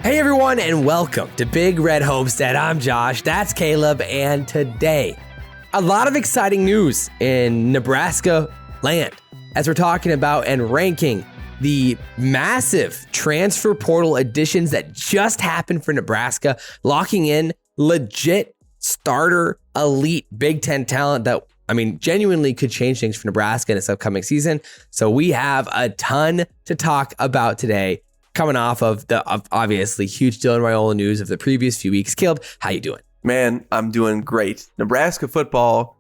Hey everyone, and welcome to Big Red Homestead. I'm Josh, that's Caleb, and today, a lot of exciting news in Nebraska land as we're talking about and ranking the massive transfer portal additions that just happened for Nebraska, locking in legit starter, elite Big Ten talent that, genuinely could change things for Nebraska in this upcoming season. So we have a ton to talk about today, coming off of the obviously huge Dylan Raiola news of the previous few weeks. Caleb, how you doing? Man, I'm doing great. Nebraska football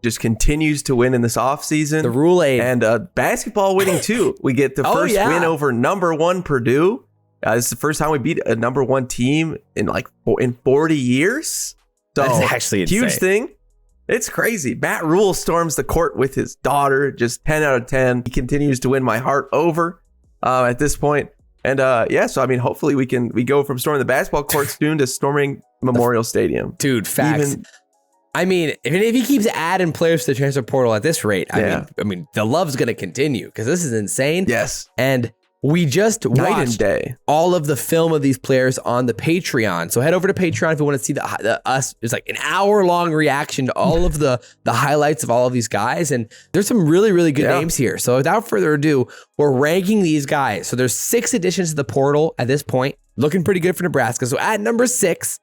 just continues to win in this offseason. The Rhule and basketball winning too. We get the first win over number one Purdue. This is the first time we beat a number one team in 40 years. So that's actually insane. Huge thing. It's crazy. Matt Rhule storms the court with his daughter. Just 10 out of 10. He continues to win my heart over at this point. And so hopefully we go from storming the basketball court soon to storming Memorial Stadium. Dude, facts. If he keeps adding players to the transfer portal at this rate, the love's going to continue because this is insane. Yes. And we just watched all of the film of these players on the Patreon. So head over to Patreon if you want to see it's like an hour-long reaction to all of the highlights of all of these guys. And there's some really, really good names here. So without further ado, we're ranking these guys. So there's 6 additions to the portal at this point. Looking pretty good for Nebraska. So at number 6,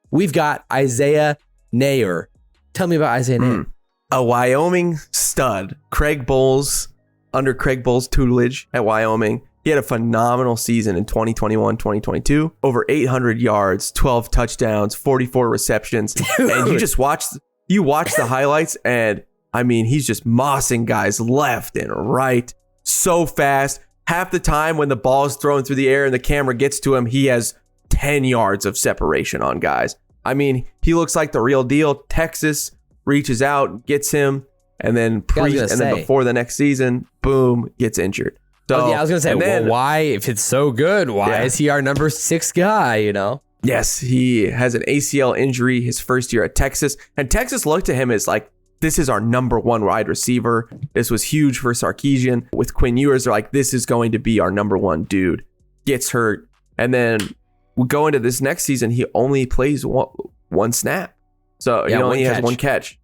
we've got Isaiah Neer. Tell me about Isaiah Neer. A Wyoming stud. Under Craig Bull's tutelage at Wyoming. He had a phenomenal season in 2021, 2022. Over 800 yards, 12 touchdowns, 44 receptions. Dude. And you watch the highlights and he's just mossing guys left and right so fast. Half the time when the ball is thrown through the air and the camera gets to him, he has 10 yards of separation on guys. He looks like the real deal. Texas reaches out, gets him, and then before the next season, boom, gets injured. So, I was going to say, why, if it's so good, why is he our number 6 guy, Yes, he has an ACL injury his first year at Texas. And Texas looked at him as like, this is our number 1 wide receiver. This was huge for Sarkisian. With Quinn Ewers, they're like, this is going to be our number 1 dude. Gets hurt. And then we go into this next season, he only plays one snap. So he only has 1 catch.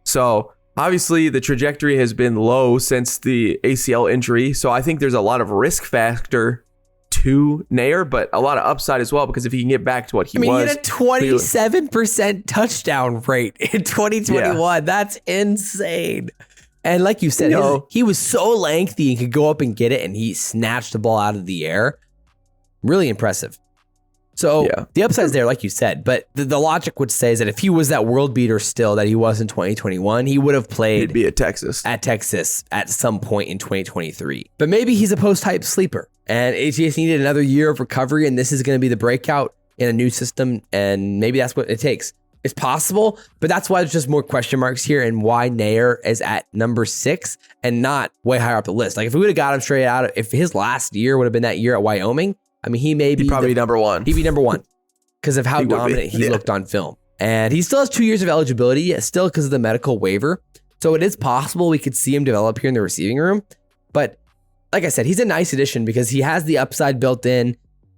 So obviously, the trajectory has been low since the ACL injury, so I think there's a lot of risk factor to Neer, but a lot of upside as well, because if he can get back to what he was. He had a 27% touchdown rate in 2021. Yeah. That's insane. And like you said, he was so lengthy and could go up and get it, and he snatched the ball out of the air. Really impressive. So the upside's there, like you said, but the logic would say is that if he was that world beater still that he was in 2021, he would have played He'd be at Texas at some point in 2023. But maybe he's a post-hype sleeper and ATS needed another year of recovery, and this is going to be the breakout in a new system, and maybe that's what it takes. It's possible, but that's why there's just more question marks here and why Neer is at number 6 and not way higher up the list. Like if we would have got him straight out, if his last year would have been that year at Wyoming, he'd probably be number 1. He'd be number 1 because of how dominant he looked on film. And he still has 2 years of eligibility, still because of the medical waiver. So it is possible we could see him develop here in the receiving room. But like I said, he's a nice addition because he has the upside built in,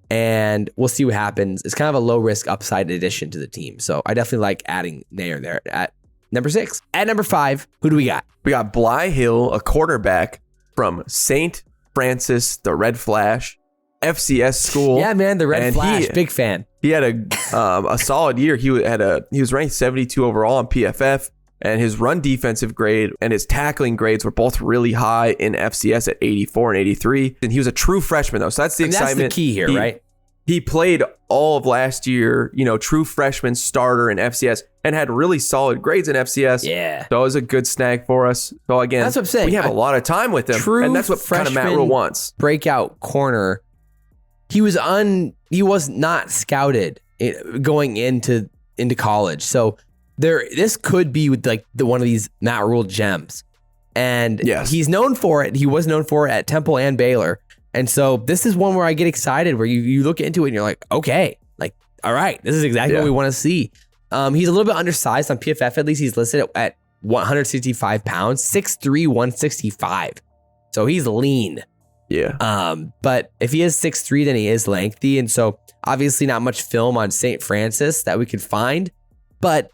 and we'll see what happens. It's kind of a low risk upside addition to the team. So I definitely like adding Neer there at number 6. At number 5, who do we got? We got Bly Hill, a quarterback from St. Francis, the Red Flash. FCS school. Yeah, man, the Red Flash, big fan. He had a solid year. He was ranked 72 overall on PFF, and his run defensive grade and his tackling grades were both really high in FCS at 84 and 83. And he was a true freshman though, so that's the excitement. That's the key here, right? He played all of last year, true freshman starter in FCS, and had really solid grades in FCS. Yeah, so it was a good snag for us. So again, that's what I'm saying. We have a lot of time with him, and that's what kind of Matt Rhule wants. Breakout corner. He was not scouted going into college. So this could be like one of these Matt Rhule gems. And he's known for it. He was known for it at Temple and Baylor. And so this is one where I get excited, where you look into it and you're like, okay, like, all right, this is exactly what we want to see. He's a little bit undersized on PFF. At least he's listed at 165 pounds, 6'3", 165. So he's lean. But if he is 6'3", then he is lengthy. And so obviously not much film on St. Francis that we could find. But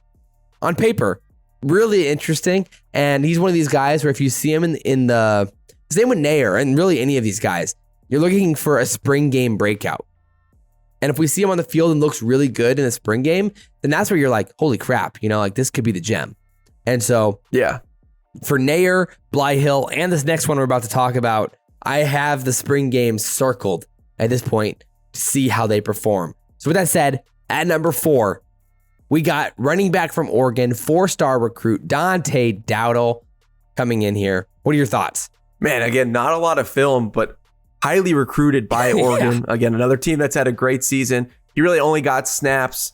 on paper, really interesting. And he's one of these guys where if you see him in the same with Neer and really any of these guys, you're looking for a spring game breakout. And if we see him on the field and looks really good in the spring game, then that's where you're like, holy crap, like this could be the gem. And so for Neer, Hill, and this next one we're about to talk about, I have the spring games circled at this point to see how they perform. So with that said, at number 4, we got running back from Oregon, 4-star recruit Dante Dowdle coming in here. What are your thoughts? Man, again, not a lot of film, but highly recruited by Oregon. Again, another team that's had a great season. He really only got snaps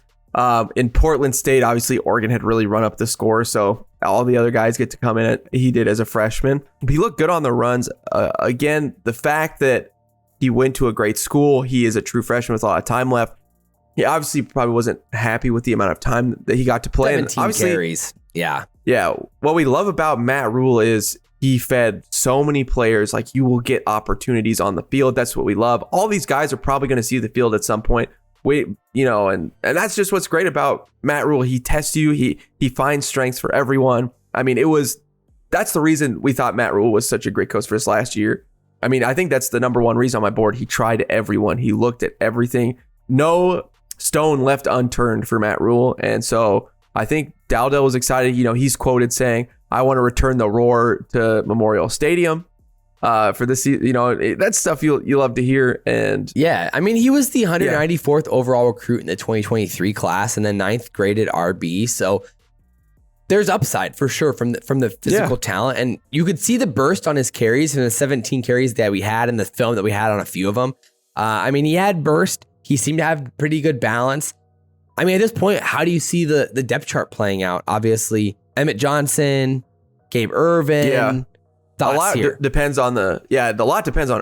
in Portland State. Obviously, Oregon had really run up the score, so all the other guys get to come in. He did as a freshman. He looked good on the runs. Again, the fact that he went to a great school, he is a true freshman with a lot of time left. He obviously probably wasn't happy with the amount of time that he got to play. 17 carries. Yeah. What we love about Matt Rhule is he fed so many players. Like, you will get opportunities on the field. That's what we love. All these guys are probably going to see the field at some point. And that's just what's great about Matt Rhule. He tests you. He finds strengths for everyone. I mean, that's the reason we thought Matt Rhule was such a great coach for us last year. I mean, I think that's the number one reason on my board. He tried everyone. He looked at everything. No stone left unturned for Matt Rhule. And so I think Dowdell was excited. He's quoted saying, "I want to return the roar to Memorial Stadium." For this, that's stuff you love to hear. And yeah, I mean, he was the 194th overall recruit in the 2023 class and then 9th graded RB. So there's upside for sure from the physical talent. And you could see the burst on his carries and the 17 carries that we had in the film that we had on a few of them. I mean, he had burst. He seemed to have pretty good balance. I mean, at this point, how do you see the depth chart playing out? Obviously, Emmett Johnson, Gabe Ervin. Yeah. A lot depends on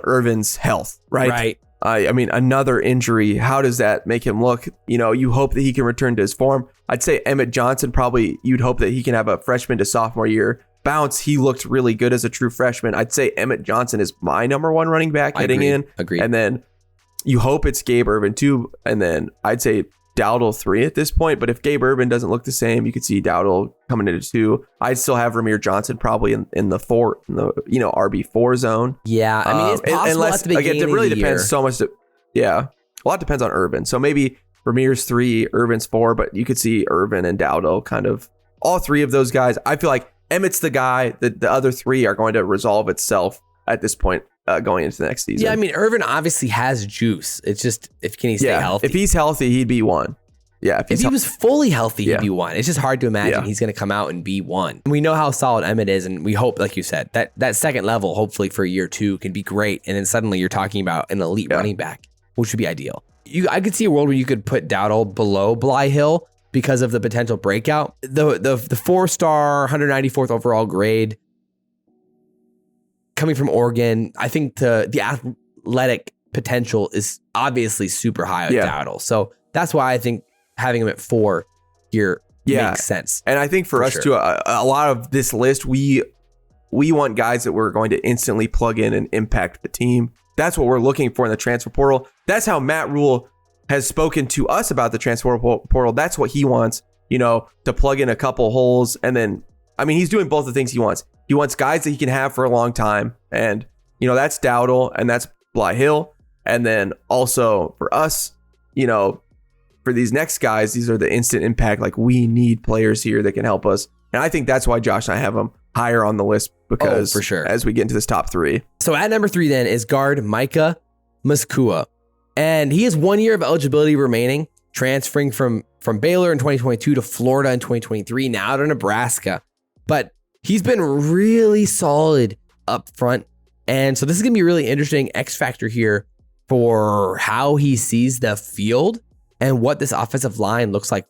Irvin's health, right? Right. I mean, another injury, how does that make him look? You hope that he can return to his form. I'd say Emmett Johnson, probably you'd hope that he can have a freshman to sophomore year bounce. He looked really good as a true freshman. I'd say Emmett Johnson is my number 1 running back heading in. Agreed. And then you hope it's Gabe Ervin 2. And then I'd say Dowdle 3 at this point. But if Gabe Ervin doesn't look the same, you could see Dowdle coming into 2. I'd still have Ramir Johnson probably in the 4, in the RB4 zone. Yeah, I mean, it's possible at the beginning it really of the depends year. so much. A lot depends on Ervin. So maybe Ramir's 3, Ervin's 4, but you could see Ervin and Dowdle kind of all 3 of those guys. I feel like Emmett's the guy that the other 3 are going to resolve itself at this point. Going into the next season. Yeah, I mean, Ervin obviously has juice. It's just, can he stay healthy? If he's healthy, he'd be 1. Yeah, if he was fully healthy, he'd be 1. It's just hard to imagine he's going to come out and be 1. We know how solid Emmett is, and we hope, like you said, that second level, hopefully for year 2, can be great. And then suddenly you're talking about an elite running back, which would be ideal. I could see a world where you could put Dowdle below Hill because of the potential breakout. The 4-star, 194th overall grade, coming from Oregon, I think the athletic potential is obviously super high with Dowdle. So that's why I think having him at 4 here makes sense. And I think for us too, a lot of this list, we want guys that we're going to instantly plug in and impact the team. That's what we're looking for in the transfer portal. That's how Matt Rhule has spoken to us about the transfer portal. That's what he wants, to plug in a couple holes. And then, I mean, he's doing both the things he wants. He wants guys that he can have for a long time. And, that's Dowdle and that's Hill. And then also for us, for these next guys, these are the instant impact. Like, we need players here that can help us. And I think that's why Josh and I have them higher on the list because for sure, as we get into this top 3. So at number 3 then is guard Micah Muskua. And he has 1 year of eligibility remaining, transferring from Baylor in 2022 to Florida in 2023, now to Nebraska. But he's been really solid up front. And so this is going to be a really interesting X factor here for how he sees the field and what this offensive line looks like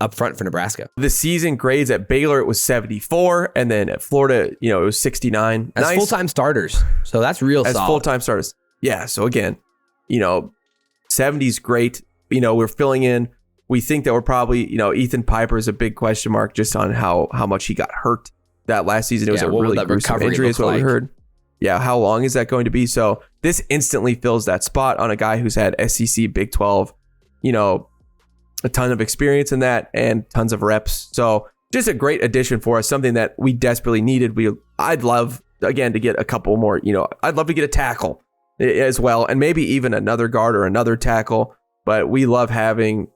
up front for Nebraska. The season grades at Baylor, it was 74. And then at Florida, it was 69. As full-time starters. So that's real solid. As full-time starters. Yeah. So again, 70 is great. We're filling in. We think that we're probably, Ethan Piper is a big question mark just on how much he got hurt that last season. It was a really gruesome injury is what we heard. how long is that going to be? So this instantly fills that spot on a guy who's had SEC, Big 12, a ton of experience in that and tons of reps. So just a great addition for us, something that we desperately needed. I'd love, again, to get a couple more, I'd love to get a tackle as well, and maybe even another guard or another tackle. But we love having,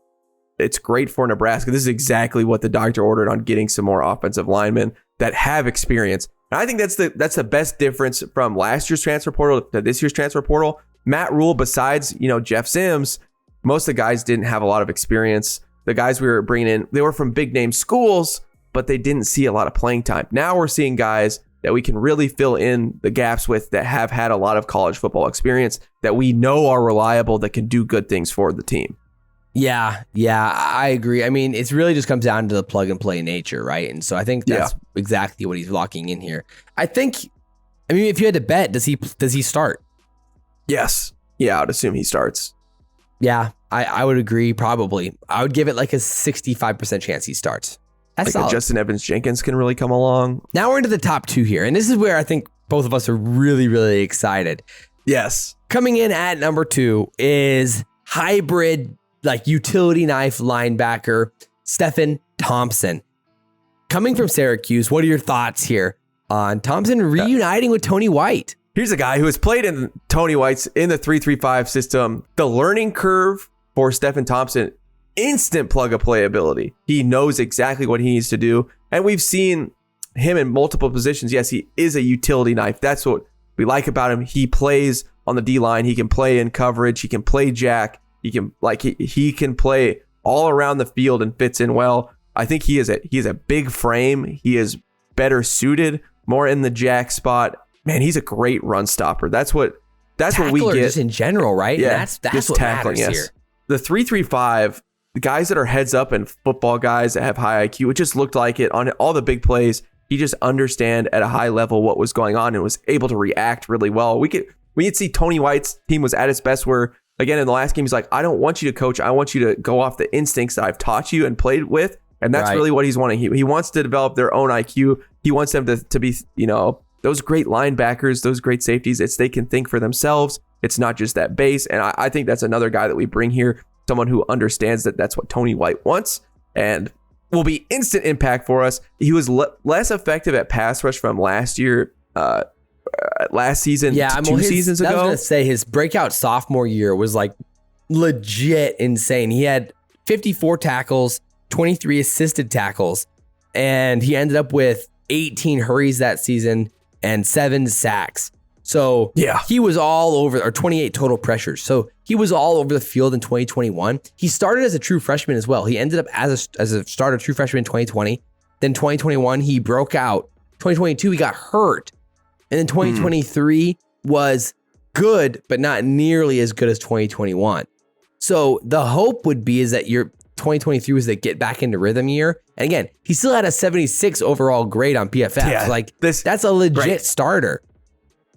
it's great for Nebraska. This is exactly what the doctor ordered on getting some more offensive linemen that have experience. And I think that's the best difference from last year's transfer portal to this year's transfer portal. Matt Rhule, besides, Jeff Sims, most of the guys didn't have a lot of experience. The guys we were bringing in, they were from big name schools, but they didn't see a lot of playing time. Now we're seeing guys that we can really fill in the gaps with that have had a lot of college football experience that we know are reliable, that can do good things for the team. Yeah, I agree. I mean, it really just comes down to the plug and play nature, right? And so I think that's exactly what he's locking in here. If you had to bet, does he start? Yes. Yeah, I would assume he starts. Yeah, I would agree. Probably. I would give it like a 65% chance he starts. That's solid. Justin Evans-Jenkins can really come along. Now we're into the top two here. And this is where I think both of us are really, really excited. Yes. Coming in at number 2 is hybrid, like utility knife linebacker, Stephan Thompson. Coming from Syracuse, what are your thoughts here on Thompson reuniting with Tony White? Here's a guy who has played in Tony White's in the 3-3-5 system. The learning curve for Stephan Thompson, instant plug and play ability. He knows exactly what he needs to do. And we've seen him in multiple positions. Yes, he is a utility knife. That's what we like about him. He plays on the D line. He can play in coverage. He can play jack. He can play all around the field and fits in well. I think he is a big frame. He is better suited, more in the jack spot. Man, he's a great run stopper. That's what we get just in general, right? Yeah, that's what tackling, matters here. The 3-3-5, the guys that are heads up and football guys that have high IQ, it just looked like it on all the big plays. He just understand at a high level what was going on and was able to react really well. We could see Tony White's team was at its best where, again, in the last game, he's like, I don't want you to coach. I want you to go off the instincts that I've taught you and played with. And that's really what he's wanting. He wants to develop their own IQ. He wants them to be, those great linebackers, those great safeties. They can think for themselves. It's not just that base. And I think that's another guy that we bring here, someone who understands that that's what Tony White wants and will be instant impact for us. He was less effective at pass rush from last season, 2 seasons ago. I was going to say his breakout sophomore year was like legit insane. He had 54 tackles, 23 assisted tackles, and he ended up with 18 hurries that season and 7 sacks. So he was all over, or 28 total pressures. So he was all over the field in 2021. He started as a true freshman as well. He ended up as a starter true freshman in 2020. Then 2021, he broke out. 2022, he got hurt. And then 2023 was good, but not nearly as good as 2021. So the hope would be is that your 2023 was the get back into rhythm year. And again, he still had a 76 overall grade on PFF. Yeah, that's a legit starter.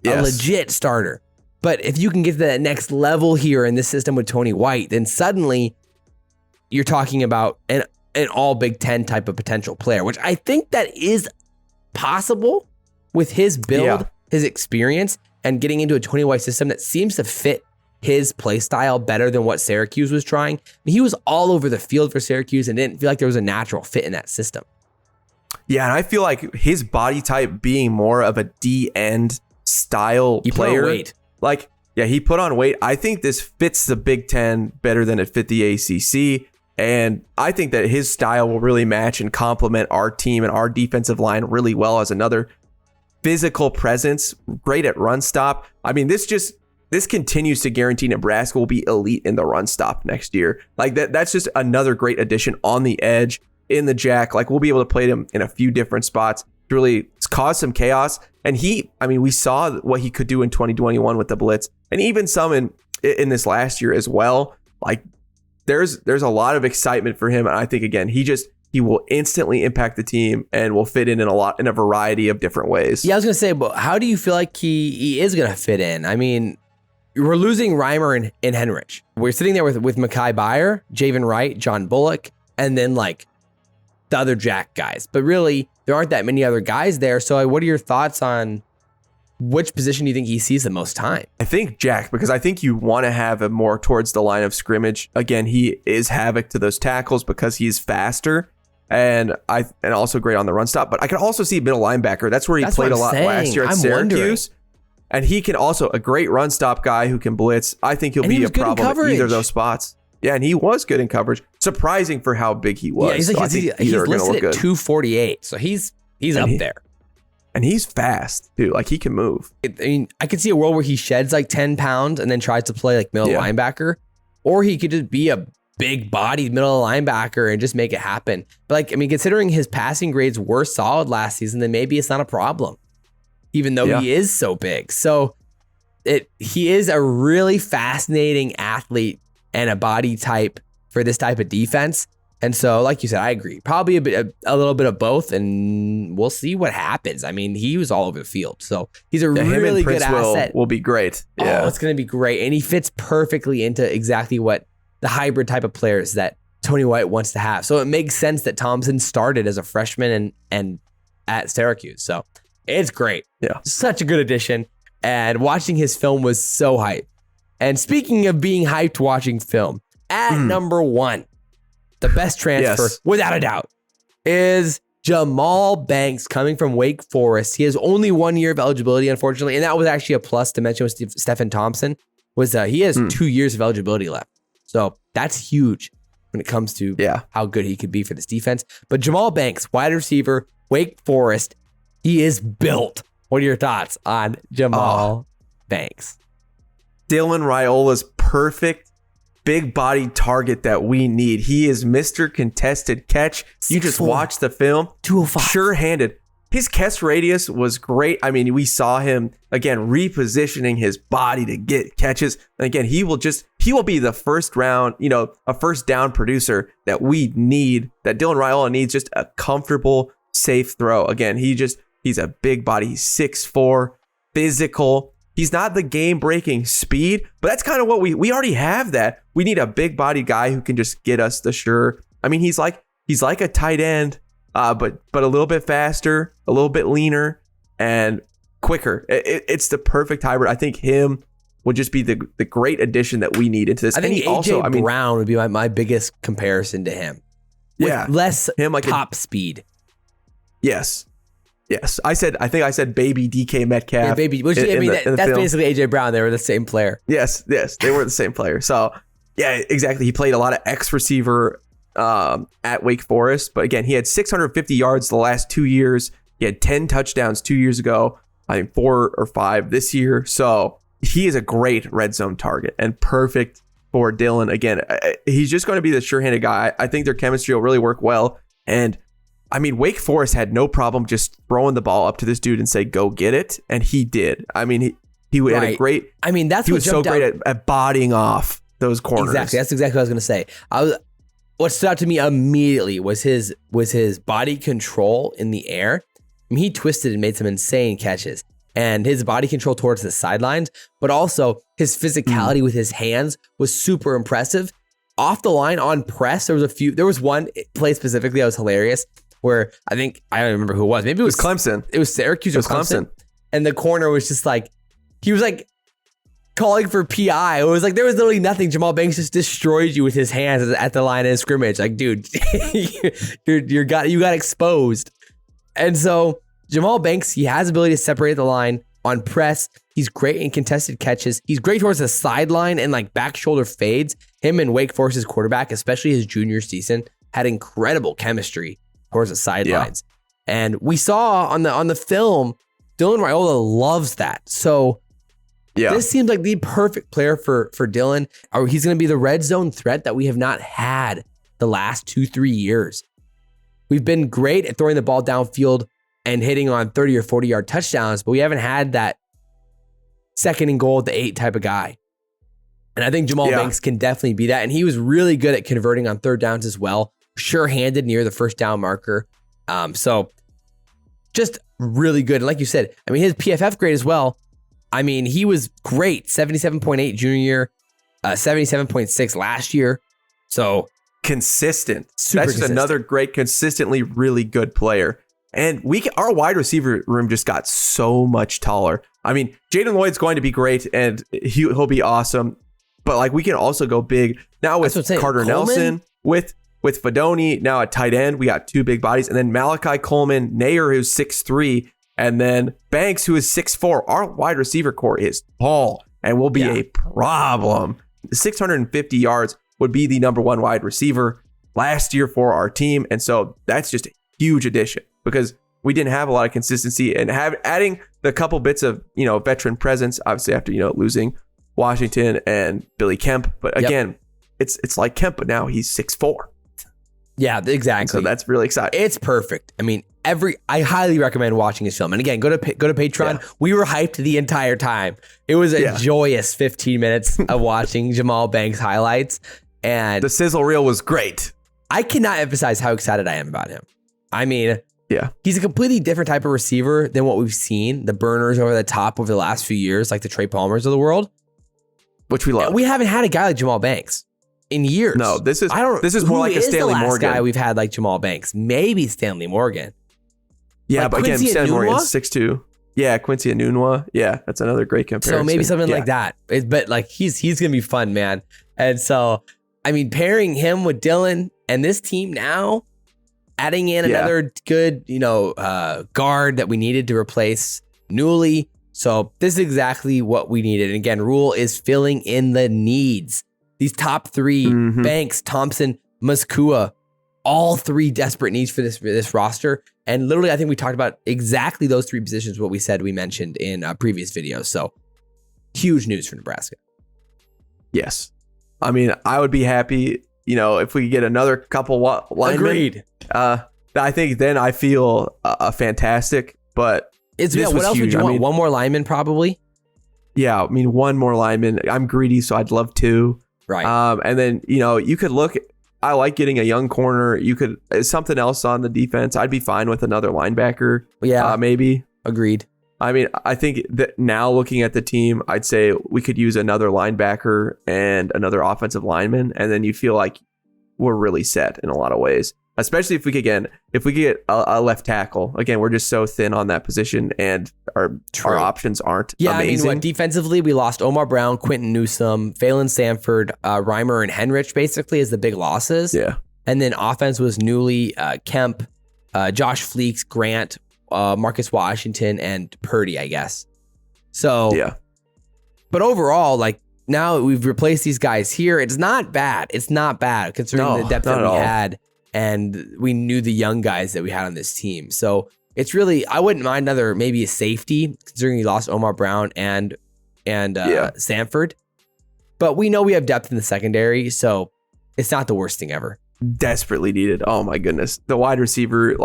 Yes. A legit starter. But if you can get to that next level here in this system with Tony White, then suddenly you're talking about an all Big Ten type of potential player, which I think that is possible with his build, his experience, and getting into a Tony White system that seems to fit his play style better than what Syracuse was trying. I mean, he was all over the field for Syracuse and didn't feel like there was a natural fit in that system. Yeah, and I feel like his body type being more of a D-end style player. Put on weight. He put on weight. I think this fits the Big Ten better than it fit the ACC. And I think that his style will really match and complement our team and our defensive line really well as another physical presence, great at run stop. I mean, this continues to guarantee Nebraska will be elite in the run stop next year. That's just another great addition on the edge, in the jack. We'll be able to play him in a few different spots to really cause some chaos. And we saw what he could do in 2021 with the blitz, and even some in this last year as well. There's a lot of excitement for him. And I think, again, he will instantly impact the team and will fit in a variety of different ways. Yeah, I was going to say, but how do you feel like he is going to fit in? I mean, we're losing Reimer and Henrich. We're sitting there with Mekhi Beyer, Javen Wright, John Bullock, and then the other Jack guys. But really, there aren't that many other guys there. So what are your thoughts on which position do you think he sees the most time? I think Jack, because I think you want to have him more towards the line of scrimmage. Again, he is havoc to those tackles because he's faster and also great on the run stop. But I can also see middle linebacker. That's where he played a lot last year at Syracuse. And he can also a great run stop guy who can blitz. I think he'll be a problem at either of those spots. Yeah, and he was good in coverage. Surprising for how big he was. Yeah, he's listed at 248, so he's up there. And he's fast, too. Like, he can move. I mean, I could see a world where he sheds like 10 pounds and then tries to play like middle linebacker. Or he could just be a big-bodied middle linebacker and just make it happen. But, like, I mean, considering his passing grades were solid last season, then maybe it's not a problem, even though he is so big. So, he is a really fascinating athlete and a body type for this type of defense. And so, like you said, I agree. Probably a little bit of both, and we'll see what happens. I mean, he was all over the field, so he's a really good asset. Will be great. Yeah, it's going to be great, and he fits perfectly into exactly what the hybrid type of players that Tony White wants to have. So it makes sense that Thompson started as a freshman and at Syracuse. So it's great. Yeah, such a good addition, and watching his film was so hyped. And speaking of being hyped watching film, at number 1. The best transfer, without a doubt, is Jamal Banks coming from Wake Forest. He has only 1 year of eligibility, unfortunately, and that was actually a plus to mention with Stephan Thompson. He has 2 years of eligibility left, so that's huge when it comes to how good he could be for this defense. But Jamal Banks, wide receiver, Wake Forest, he is built. What are your thoughts on Jamal Banks? Dylan Raiola's perfect big body target that we need. He is Mr. Contested Catch. You just watch the film. 205. Sure-handed. His catch radius was great. I mean, we saw him, again, repositioning his body to get catches. And again, he will be the first round, a first down producer that we need, that Dylan Raiola needs, just a comfortable, safe throw. Again, he's a big body. He's 6'4", physical. He's not the game-breaking speed, but that's kind of what we already have that. We need a big-body guy who can just get us the sure. I mean, he's like a tight end, but a little bit faster, a little bit leaner, and quicker. It's the perfect hybrid. I think him would just be the great addition that we need into this. I think AJ Brown would be my biggest comparison to him. With less him like top speed. Yes. I think I said baby DK Metcalf. Yeah, baby. Which, that's basically AJ Brown. They were the same player. Yes, they were the same player. So, yeah, exactly. He played a lot of X receiver at Wake Forest. But again, he had 650 yards the last 2 years. He had 10 touchdowns 2 years ago. I think 4 or 5 this year. So he is a great red zone target and perfect for Dylan. Again, he's just going to be the sure-handed guy. I think their chemistry will really work well. And I mean, Wake Forest had no problem just throwing the ball up to this dude and say, go get it. And he did. I mean, he had a great... I mean, he was so great at bodying off those corners. Exactly. That's exactly what I was going to say. What stood out to me immediately was his body control in the air. I mean, he twisted and made some insane catches. And his body control towards the sidelines, but also his physicality with his hands was super impressive. Off the line on press, there was one play specifically that was hilarious, where I don't remember who it was. Maybe it was Clemson. It was Syracuse or Clemson. And the corner was just like, he was like calling for PI. It was like, there was literally nothing. Jamal Banks just destroyed you with his hands at the line of scrimmage. Like, dude, you got exposed. And so Jamal Banks, he has ability to separate the line on press. He's great in contested catches. He's great towards the sideline and like back shoulder fades. Him and Wake Forest's quarterback, especially his junior season, had incredible chemistry towards the sidelines. Yeah. And we saw on the film, Dylan Raiola loves that. So this seems like the perfect player for Dylan. He's going to be the red zone threat that we have not had the last 2-3 years. We've been great at throwing the ball downfield and hitting on 30 or 40 yard touchdowns, but we haven't had that second and goal at the 8 type of guy. And I think Jamal Banks can definitely be that. And he was really good at converting on third downs as well. Sure-handed near the first down marker. So just really good. And like you said, I mean, his PFF grade as well. I mean, he was great. 77.8 junior year, 77.6 last year. So consistent. That's just another great, consistently really good player. And our wide receiver room just got so much taller. I mean, Jaden Lloyd's going to be great and he'll be awesome. But like we can also go big now with Carter Nelson, with Fedoni. Now at tight end, we got 2 big bodies. And then Malachi Coleman, Neer, who's 6'3", and then Banks, who is 6'4". Our wide receiver core is tall and will be a problem. 650 yards would be the number 1 wide receiver last year for our team. And so that's just a huge addition because we didn't have a lot of consistency, and adding the couple bits of, veteran presence, obviously after, losing Washington and Billy Kemp. But again, it's like Kemp, but now he's 6'4". Yeah, exactly. So that's really exciting. It's perfect. I mean, I highly recommend watching his film. And again, go to Patreon. Yeah. We were hyped the entire time. It was a joyous 15 minutes of watching Jamal Banks highlights. And the sizzle reel was great. I cannot emphasize how excited I am about him. I mean, he's a completely different type of receiver than what we've seen, the burners over the top over the last few years, like the Trey Palmers of the world, which we love. And we haven't had a guy like Jamal Banks in years. No, this is more like a Stanley Morgan guy we've had like Jamal Banks. Maybe Stanley Morgan. Yeah, like but Quincy again, Stanley Morgan's 6'2". Yeah, Quincy Enunwa. Yeah, that's another great comparison. So maybe something like that. But like he's gonna be fun, man. And so I mean, pairing him with Dylan and this team now, adding in another good, guard that we needed to replace Rhule. So this is exactly what we needed. And again, Rhule is filling in the needs. These top 3, Banks, Thompson, Muskua, all 3 desperate needs for this roster. And literally, I think we talked about exactly those 3 positions, what we mentioned in previous videos. So huge news for Nebraska. Yes. I mean, I would be happy, if we could get another couple linemen. Agreed. I think then I feel fantastic. But what else would you want? One more lineman, probably. Yeah, I mean, 1 more lineman. I'm greedy, so I'd love 2. Right. And then you could look. I like getting a young corner. You could something else on the defense. I'd be fine with another linebacker. Yeah, maybe. Agreed. I mean, I think that now looking at the team, I'd say we could use another linebacker and another offensive lineman, and then you feel like we're really set in a lot of ways. Especially if we could get a left tackle. Again, we're just so thin on that position, and our options aren't amazing. I mean, defensively, we lost Omar Brown, Quentin Newsome, Phelan Sanford, Reimer, and Henrich basically as the big losses. Yeah. And then offense was Rhule, Kemp, Josh Fleeks, Grant, Marcus Washington, and Purdy, I guess. So, but overall, like now we've replaced these guys here. It's not bad. Considering the depth that we had. And we knew the young guys that we had on this team. So it's really, I wouldn't mind maybe a safety, considering you lost Omar Brown and Sanford. But we know we have depth in the secondary, so it's not the worst thing ever. Desperately needed. Oh my goodness. The wide receiver,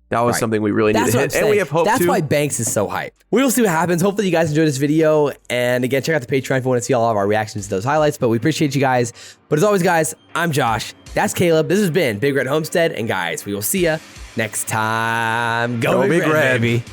that was something we really needed to hit. And we have hope. That's why Banks is so hyped. We will see what happens. Hopefully you guys enjoyed this video. And again, check out the Patreon if you want to see all of our reactions to those highlights. But we appreciate you guys. But as always, guys, I'm Josh. That's Caleb. This has been Big Red Homestead. And guys, we will see you next time. Go Big Red, baby.